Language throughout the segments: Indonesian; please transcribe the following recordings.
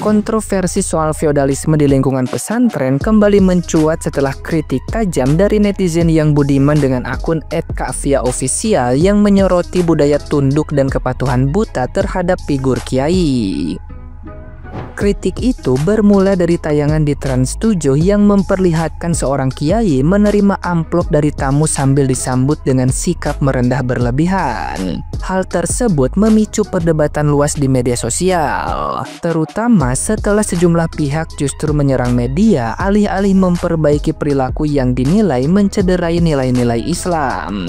Kontroversi soal feodalisme di lingkungan pesantren kembali mencuat setelah kritik tajam dari netizen yang budiman dengan akun @kafia_official yang menyoroti budaya tunduk dan kepatuhan buta terhadap figur kiai. Kritik itu bermula dari tayangan di Trans 7 yang memperlihatkan seorang kiai menerima amplop dari tamu sambil disambut dengan sikap merendah berlebihan. Hal tersebut memicu perdebatan luas di media sosial, terutama setelah sejumlah pihak justru menyerang media alih-alih memperbaiki perilaku yang dinilai mencederai nilai-nilai Islam.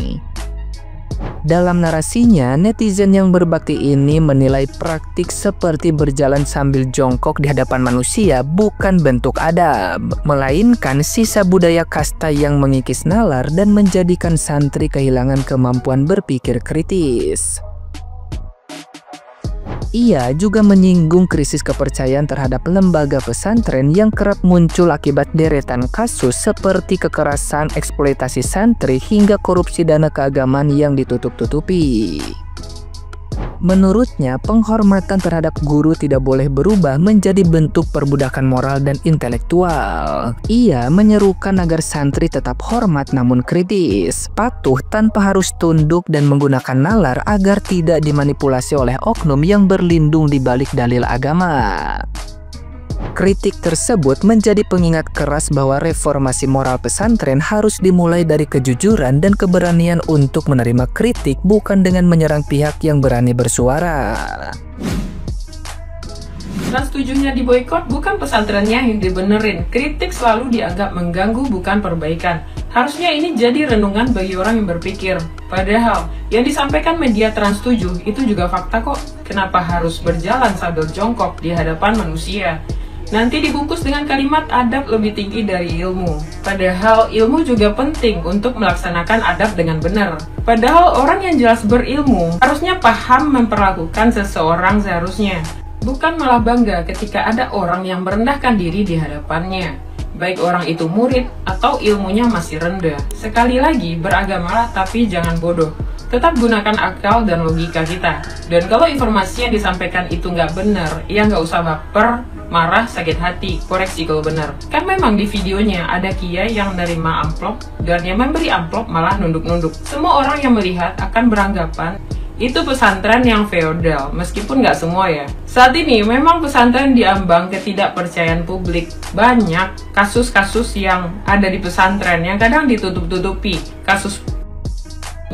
Dalam narasinya, netizen yang berbakti ini menilai praktik seperti berjalan sambil jongkok di hadapan manusia bukan bentuk adab, melainkan sisa budaya kasta yang mengikis nalar dan menjadikan santri kehilangan kemampuan berpikir kritis. Ia juga menyinggung krisis kepercayaan terhadap lembaga pesantren yang kerap muncul akibat deretan kasus seperti kekerasan, eksploitasi santri, hingga korupsi dana keagamaan yang ditutup-tutupi. Menurutnya, penghormatan terhadap guru tidak boleh berubah menjadi bentuk perbudakan moral dan intelektual. Ia menyerukan agar santri tetap hormat namun kritis, patuh tanpa harus tunduk, dan menggunakan nalar agar tidak dimanipulasi oleh oknum yang berlindung di balik dalil agama. Kritik tersebut menjadi pengingat keras bahwa reformasi moral pesantren harus dimulai dari kejujuran dan keberanian untuk menerima kritik, bukan dengan menyerang pihak yang berani bersuara. Trans 7-nya diboikot, bukan pesantrennya yang dibenerin. Kritik selalu dianggap mengganggu, bukan perbaikan. Harusnya ini jadi renungan bagi orang yang berpikir. Padahal, yang disampaikan media Trans 7 itu juga fakta kok. Kenapa harus berjalan sambil jongkok di hadapan manusia? Nanti dibungkus dengan kalimat adab lebih tinggi dari ilmu. Padahal ilmu juga penting untuk melaksanakan adab dengan benar. Padahal orang yang jelas berilmu harusnya paham memperlakukan seseorang seharusnya. Bukan malah bangga ketika ada orang yang merendahkan diri di hadapannya. Baik orang itu murid atau ilmunya masih rendah. Sekali lagi, beragamalah tapi jangan bodoh. Tetap gunakan akal dan logika kita. Dan kalau informasi yang disampaikan itu nggak benar, ya nggak usah baper, marah, sakit hati, koreksi kalau benar. Kan memang di videonya ada kiai yang menerima amplop, dan yang memberi amplop malah nunduk-nunduk. Semua orang yang melihat akan beranggapan itu pesantren yang feodal, meskipun nggak semua ya. Saat ini memang pesantren diambang ketidakpercayaan publik. Banyak kasus-kasus yang ada di pesantren yang kadang ditutup-tutupi. Kasus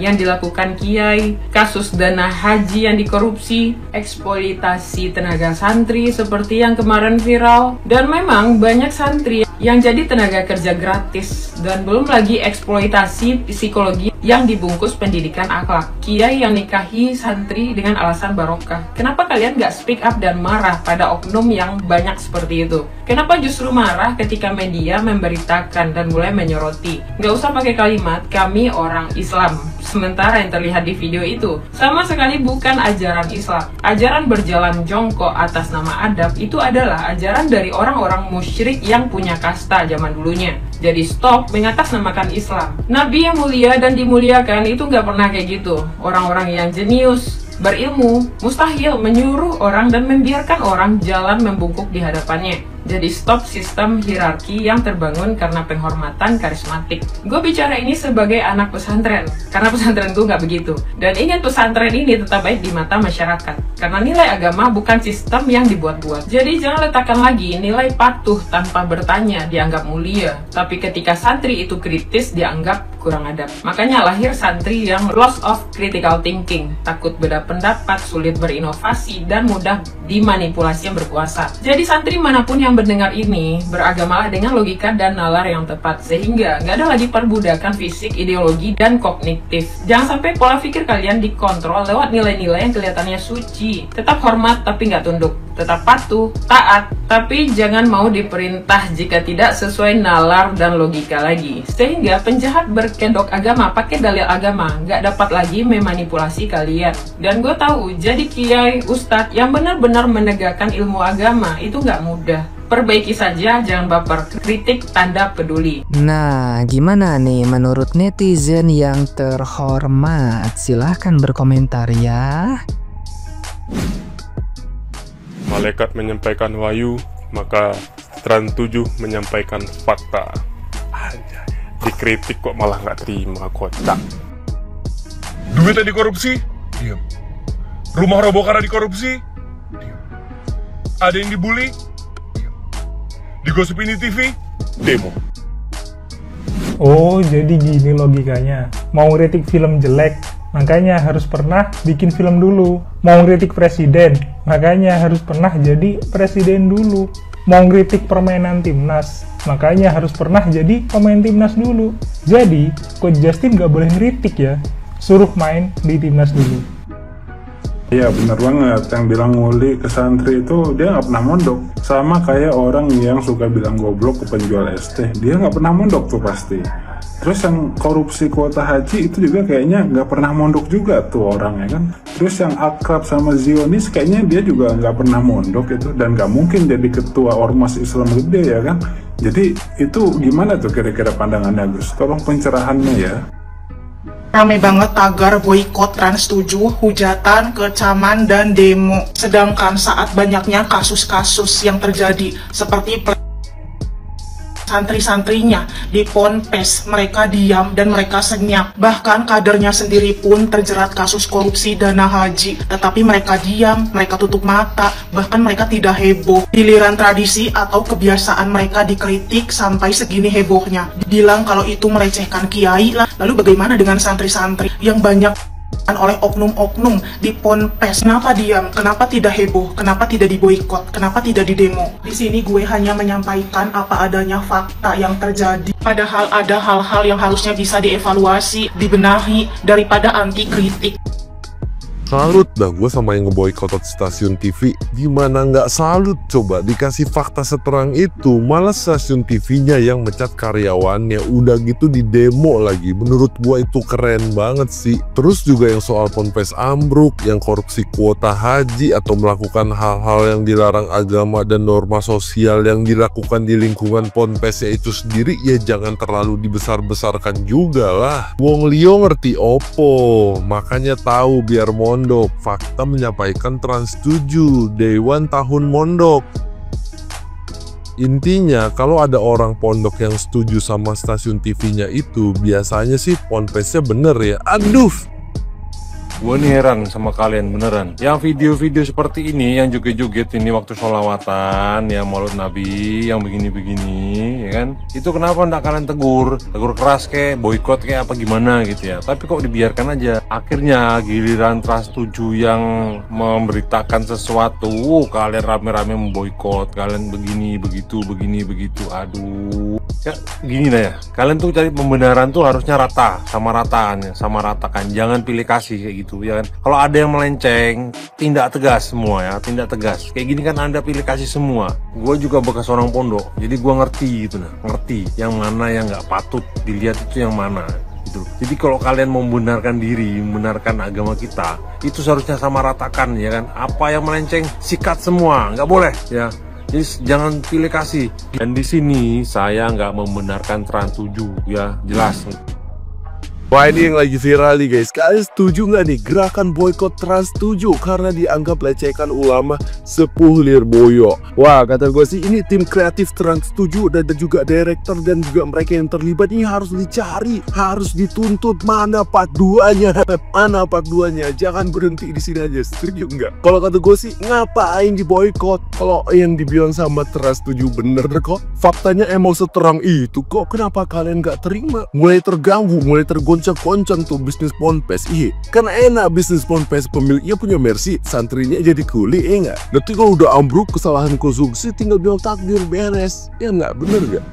yang dilakukan kiai, kasus dana haji yang dikorupsi, eksploitasi tenaga santri seperti yang kemarin viral, dan memang banyak santri yang jadi tenaga kerja gratis, dan belum lagi eksploitasi psikologi yang dibungkus pendidikan akhlak. Kiai yang nikahi santri dengan alasan barokah. Kenapa kalian nggak speak up dan marah pada oknum yang banyak seperti itu? Kenapa justru marah ketika media memberitakan dan mulai menyoroti? Nggak usah pakai kalimat kami orang Islam, sementara yang terlihat di video itu sama sekali bukan ajaran Islam. Ajaran berjalan jongkok atas nama adab itu adalah ajaran dari orang-orang musyrik yang punya kasta zaman dulunya. Jadi stop mengatasnamakan Islam. Nabi yang mulia dan dimuliakan itu nggak pernah kayak gitu. Orang-orang yang jenius, berilmu, mustahil menyuruh orang dan membiarkan orang jalan membungkuk di hadapannya. Jadi stop sistem hierarki yang terbangun karena penghormatan karismatik. Gue bicara ini sebagai anak pesantren, karena pesantren gue nggak begitu. Dan ingat, pesantren ini tetap baik di mata masyarakat, karena nilai agama bukan sistem yang dibuat-buat. Jadi jangan letakkan lagi nilai patuh tanpa bertanya dianggap mulia, tapi ketika santri itu kritis dianggap kurang adab. Makanya lahir santri yang loss of critical thinking, takut beda pendapat, sulit berinovasi, dan mudah dimanipulasi yang berkuasa. Jadi santri manapun yang mendengar ini, beragamalah dengan logika dan nalar yang tepat, sehingga nggak ada lagi perbudakan fisik, ideologi, dan kognitif. Jangan sampai pola pikir kalian dikontrol lewat nilai-nilai yang kelihatannya suci. Tetap hormat tapi nggak tunduk, tetap patuh, taat, tapi jangan mau diperintah jika tidak sesuai nalar dan logika lagi. Sehingga penjahat berkedok agama pakai dalil agama nggak dapat lagi memanipulasi kalian. Dan gue tahu, jadi kiai, ustadz yang benar-benar menegakkan ilmu agama itu nggak mudah. Perbaiki saja, jangan baper. Kritik tanda peduli. Nah, gimana nih menurut netizen yang terhormat? Silahkan berkomentar ya. malaikat menyampaikan wahyu, maka Trans 7 menyampaikan fakta. Anjay, dikritik kok malah nggak terima, kocak. Duitnya dikorupsi? Diam. Rumah roboh karena dikorupsi? Diam. Ada yang dibully? Diam. Digosipin di TV? Demo. Oh, jadi gini logikanya. Mau ngeritik film jelek, makanya harus pernah bikin film dulu. Mau ngeritik presiden, makanya harus pernah jadi presiden dulu. Mau ngeritik permainan timnas, makanya harus pernah jadi pemain timnas dulu. Jadi, Coach Justin nggak boleh ngeritik ya. Suruh main di timnas dulu. Iya bener banget, yang bilang nguli ke santri itu dia nggak pernah mondok. Sama kayak orang yang suka bilang goblok ke penjual es teh, dia nggak pernah mondok tuh pasti. Terus yang korupsi kuota haji itu juga kayaknya nggak pernah mondok juga tuh orangnya kan. Terus yang akrab sama Zionis kayaknya dia juga nggak pernah mondok itu, dan nggak mungkin jadi ketua ormas Islam gede ya kan. Jadi itu gimana tuh kira-kira pandangannya Gus? Tolong pencerahannya ya. Rame banget tagar boykot Trans 7, hujatan, kecaman, dan demo. Sedangkan saat banyaknya kasus-kasus yang terjadi seperti santri-santrinya di Ponpes, mereka diam dan mereka senyap. Bahkan kadernya sendiri pun terjerat kasus korupsi dana haji, tetapi mereka diam, mereka tutup mata, bahkan mereka tidak heboh. Giliran tradisi atau kebiasaan mereka dikritik sampai segini hebohnya. Bilang kalau itu merecehkan kiai lah. Lalu bagaimana dengan santri-santri yang banyak oleh oknum-oknum di Ponpes? Kenapa diam? Kenapa tidak heboh? Kenapa tidak diboikot? Kenapa tidak didemo? Di sini gue hanya menyampaikan apa adanya fakta yang terjadi. Padahal ada hal-hal yang harusnya bisa dievaluasi, dibenahi daripada anti kritik. Salut dah gue sama yang ngeboikot stasiun TV. Gimana nggak salut coba, dikasih fakta seterang itu, malah stasiun TV-nya yang mecat karyawannya, udah gitu di demo lagi. Menurut gue itu keren banget sih. Terus juga yang soal Ponpes ambruk, yang korupsi kuota haji atau melakukan hal-hal yang dilarang agama dan norma sosial yang dilakukan di lingkungan Ponpesnya itu sendiri, ya jangan terlalu dibesar-besarkan juga lah. Wong Lio ngerti opo, makanya tahu biar mondok. Fakta menyampaikan Trans 7, Dewan Tahun Mondok. Intinya kalau ada orang pondok yang setuju sama stasiun TV-nya itu, biasanya sih Ponpesnya bener ya. Aduh, Gue nih heran sama kalian beneran. Yang video-video seperti ini, yang joget-joget ini waktu sholawatan, ya maulud Nabi, yang begini-begini, ya kan? Itu kenapa ndak kalian tegur? Tegur keras kayak, boykot kayak apa gimana gitu ya. Tapi kok dibiarkan aja. Akhirnya giliran Trans 7 yang memberitakan sesuatu, kalian rame-rame memboykot, kalian begini, begitu, begini, begitu. Aduh. Ya gini lah ya. Kalian tuh cari pembenaran tuh harusnya rata, sama ratakan. Jangan pilih kasih kayak gitu. Ya kan? Kalau ada yang melenceng, tindak tegas semua ya, tindak tegas. Kayak gini kan Anda pilih kasih semua. Gue juga bekas orang pondok, jadi gue ngerti gitu nah, ngerti yang mana yang nggak patut dilihat itu yang mana gitu. Jadi kalau kalian mau membenarkan diri, membenarkan agama kita, itu seharusnya sama ratakan ya kan. Apa yang melenceng, sikat semua, nggak boleh ya. Jadi jangan pilih kasih. Dan di sini saya nggak membenarkan Trans 7 ya, jelas. wah ini yang lagi viral nih guys. Kalian setuju nggak nih gerakan boykot Trans 7 karena dianggap lecehkan ulama sepuh Lirboyo? Wah kata gue sih ini tim kreatif Trans 7 dan juga director dan juga mereka yang terlibat ini harus dicari, harus dituntut. Mana part 2-nya? Mana part 2-nya? Jangan berhenti di sini aja. Setuju nggak? Kalau kata gue sih ngapain diboykot? Kalau yang dibilang sama Trans 7 bener kok. Faktanya emang seterang itu kok. Kenapa kalian nggak terima? Mulai terganggu, mulai tergoncang-goncang tuh bisnis Ponpes. Iya, kan enak bisnis Ponpes, pemiliknya punya Mercy, santrinya jadi kuli, nggak? Nanti kalau udah ambruk kesalahan konstruksi tinggal bilang takdir beres, ya nggak? Bener nggak?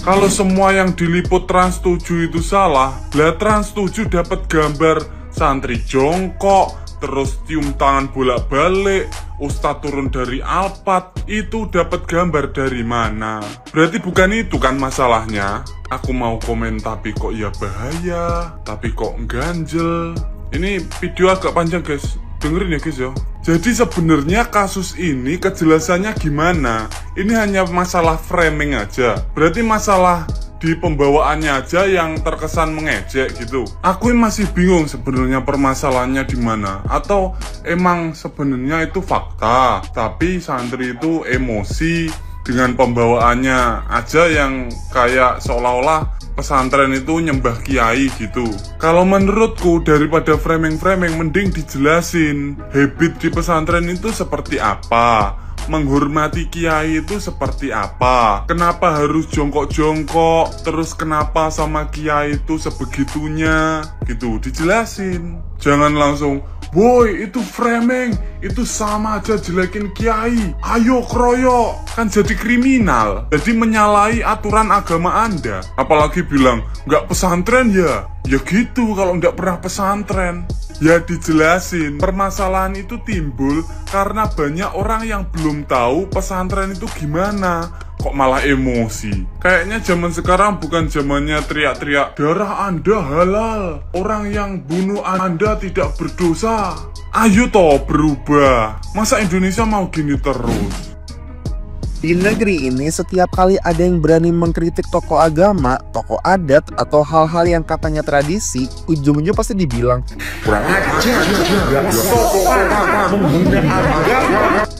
Kalau semua yang diliput Trans 7 itu salah, lah Trans 7 dapat gambar santri jongkok, terus cium tangan bolak-balik, ustadz turun dari Alphard, itu dapat gambar dari mana? Berarti bukan itu kan masalahnya. Aku mau komen tapi kok ya bahaya, tapi kok ganjel. Ini video agak panjang guys, dengerin ya guys ya. Jadi sebenarnya kasus ini kejelasannya gimana? Ini hanya masalah framing aja. Berarti masalah di pembawaannya aja yang terkesan mengejek gitu. Aku masih bingung sebenarnya permasalahannya di mana. Atau emang sebenarnya itu fakta, tapi santri itu emosi dengan pembawaannya aja yang kayak seolah-olah pesantren itu nyembah kiai gitu. Kalau menurutku daripada framing-framing mending dijelasin habit di pesantren itu seperti apa, menghormati kiai itu seperti apa, kenapa harus jongkok-jongkok, terus kenapa sama kiai itu sebegitunya gitu, dijelasin. Jangan langsung, woi itu framing, itu sama aja jelekin kiai, ayo kroyok, kan jadi kriminal, jadi menyalahi aturan agama Anda. Apalagi bilang, nggak pesantren ya gitu kalau nggak pernah pesantren. Ya dijelasin, permasalahan itu timbul karena banyak orang yang belum tahu pesantren itu gimana. Kok malah emosi? Kayaknya zaman sekarang bukan zamannya teriak-teriak, darah Anda halal, orang yang bunuh Anda tidak berdosa. Ayo toh berubah. Masa Indonesia mau gini terus? Di negeri ini setiap kali ada yang berani mengkritik tokoh agama, tokoh adat, atau hal-hal yang katanya tradisi, ujung-ujungnya pasti dibilang kurang ajar,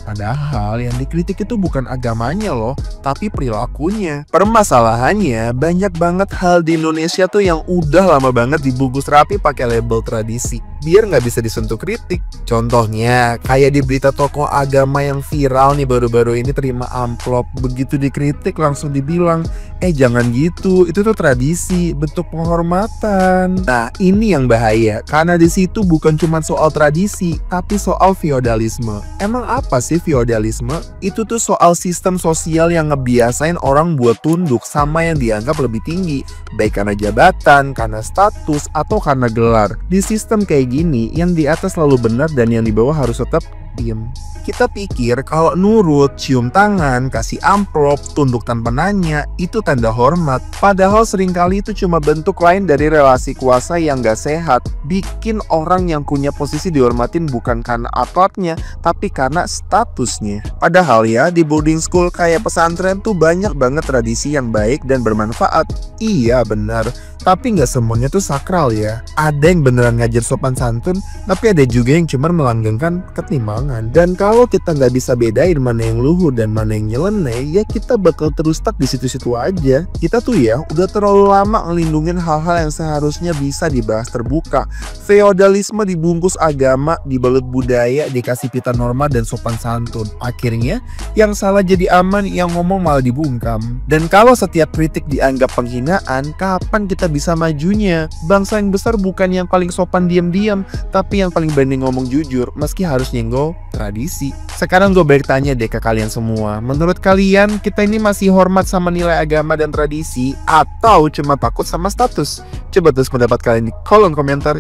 padahal yang dikritik itu bukan agamanya loh, tapi perilakunya. Permasalahannya banyak banget hal di Indonesia tuh yang udah lama banget dibungkus rapi pakai label tradisi, biar nggak bisa disentuh kritik. Contohnya kayak di berita tokoh agama yang viral nih baru-baru ini terima amplop, begitu dikritik langsung dibilang, jangan gitu, itu tuh tradisi, bentuk penghormatan. Nah ini yang bahaya, karena di situ bukan cuma soal tradisi, tapi soal feodalisme. Emang apa sih feodalisme? Itu tuh soal sistem sosial yang ngebiasain orang buat tunduk sama yang dianggap lebih tinggi, baik karena jabatan, karena status, atau karena gelar. Di sistem kayak gini, yang di atas selalu benar dan yang di bawah harus tetap diem. Kita pikir kalau nurut, cium tangan, kasih amplop, tunduk tanpa nanya, itu tanda hormat. Padahal seringkali itu cuma bentuk lain dari relasi kuasa yang gak sehat. Bikin orang yang punya posisi dihormatin bukan karena otaknya, tapi karena statusnya. Padahal ya, di boarding school kayak pesantren tuh banyak banget tradisi yang baik dan bermanfaat. Iya benar, tapi nggak semuanya tuh sakral ya. Ada yang beneran ngajar sopan santun, tapi ada juga yang cuma melanggengkan ketimbangan. Dan kalau kita nggak bisa bedain mana yang luhur dan mana yang nyeleneh, ya kita bakal terus stuck di situ-situ aja. Kita tuh ya udah terlalu lama ngelindungin hal-hal yang seharusnya bisa dibahas terbuka. Feodalisme dibungkus agama, dibalut budaya, dikasih pita norma dan sopan santun. Akhirnya yang salah jadi aman, yang ngomong malah dibungkam. Dan kalau setiap kritik dianggap penghinaan, kapan kita bisa majunya? Bangsa yang besar bukan yang paling sopan diam-diam, tapi yang paling berani ngomong jujur meski harus nyenggol tradisi. Sekarang gue balik tanya deh ke kalian semua, menurut kalian kita ini masih hormat sama nilai agama dan tradisi atau cuma takut sama status? Coba tulis pendapat kalian di kolom komentar.